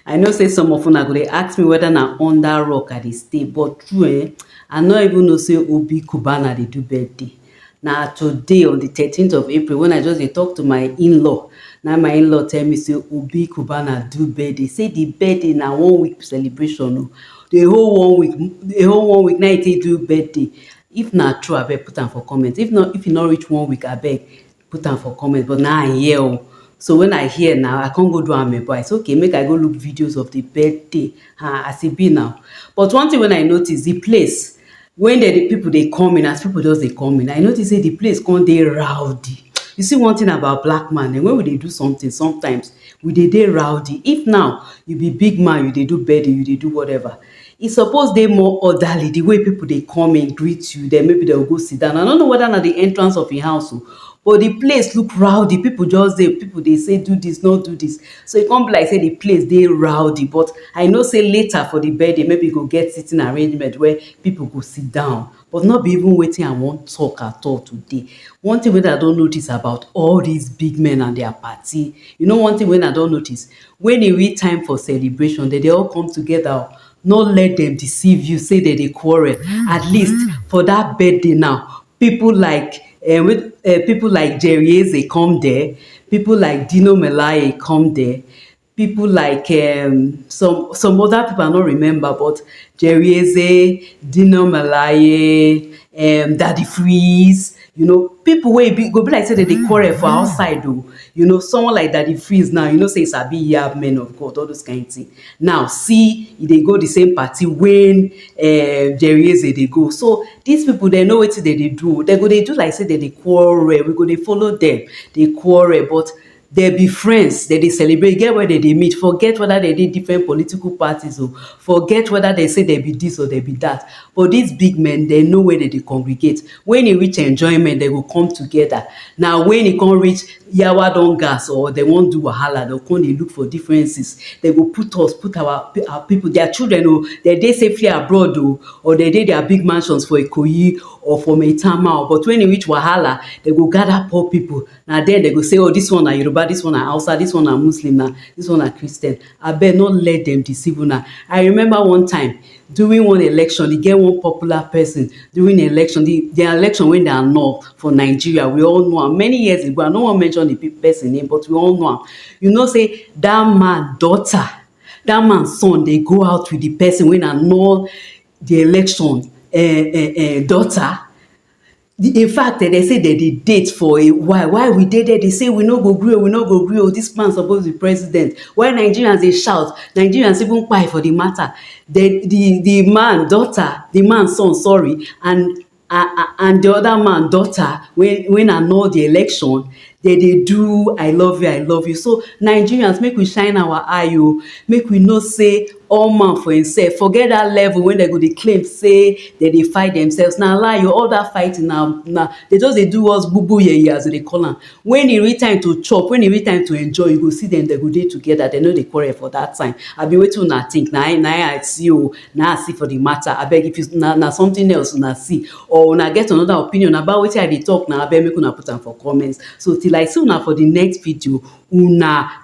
I know say some of una go dey ask me whether na under rock I dey stay, but true I no even know say Obi Cubana dey do birthday. Na today on the 13th of April when I just dey talk to my in-law, na my in-law tell me say Obi Cubana do birthday. Say the birthday na 1 week celebration o. The whole 1 week na e take do birthday. If na true abeg put am for comment. If e no reach 1 week abeg put am for comment, but na I hear o. So when I hear now, I can't go do amebo. I say okay, make I go look videos of the birthday as e be now. But one thing when I notice, the place when the people they come in, as people just they come in, I notice say the place come dey rowdy. You see one thing about black man, and when we dey do something, sometimes we dey rowdy. If now you be big man, you dey do birthday, you dey do whatever, e suppose dey more orderly. The way people dey come in, greet you, then maybe they'll go sit down. I don't know whether na the entrance of your house o, but the place look rowdy. People just dey, people dey say do this, not do this. So e come be like say the place dey rowdy. But I know say later for the birthday, maybe you go get sitting arrangement where people go sit down, but not be even wetin I wan talk at all today. One thing wey I don notice about all these big men and their party, you know one thing wey I don notice, when e reach time for celebration, they dey all come together. No let them deceive you say they dey quarrel. At least for that birthday now, people like people like Jerry Eze come there, people like Dino Melaye come there, people like some other people I don't remember, but Jerry Eze, Dino Melaye, Daddy Freeze, people wey go be like say they dey quarrel for outside though. Someone like Daddy Freeze now, say sabi yab men of God, all those kind of thing. Now see, they go the same party when Jerry Eze dey go. So these people they know wetin they dey do. They go dey do like say they dey quarrel. We go dey follow them. They quarrel, but they be friends. They celebrate. Get where they meet. Forget whether they dey different political parties or forget whether they say they be this or they be that. But these big men, they know where they congregate. When e reach enjoyment, they will come together. Now when e come reach yawa don gas or they won't do wahala, they'll come dey look for differences. They will put our people, their children, they dey safely abroad or they dey their big mansions for Ikoyi or for Maitama. But when e reach wahala, they go gather poor people. Now then they go say, oh, this one na Yoruba, this one na Hausa, this one na Muslim, this one na Christian. Abeg no let them deceive una. I remember one time during one election, e get one popular person during the election, the election when they annul for Nigeria. We all know am many years ago. I no wan mention the person name, but we all know am. Say that man daughter, that man's son, they go out with the person when annul the election daughter. In fact, they say they did date for a while. Why we did that? They say we no go gree, we no go gree. This man supposed to be president. Why Nigerians they shout? Nigerians even cry for the matter. The man daughter, the man's son, sorry, and the other man daughter when annul the election, they do I love you, I love you. So Nigerians, make we shine our eye, make we know say all man for himself. Forget that level when they go dey claim say they fight themselves. Now lie, all that fighting now they just they do us boo boo ye as they call them. When e reach time to chop, when e reach time to enjoy, you go see them, they go dey together. They know they quarrel for that time. I be waiting una think. Now I see now I see for the matter. I beg if you now something else una see or una get another opinion about wetin I dey talk now. I beg make una put am for comments. So till I see una for the next video, una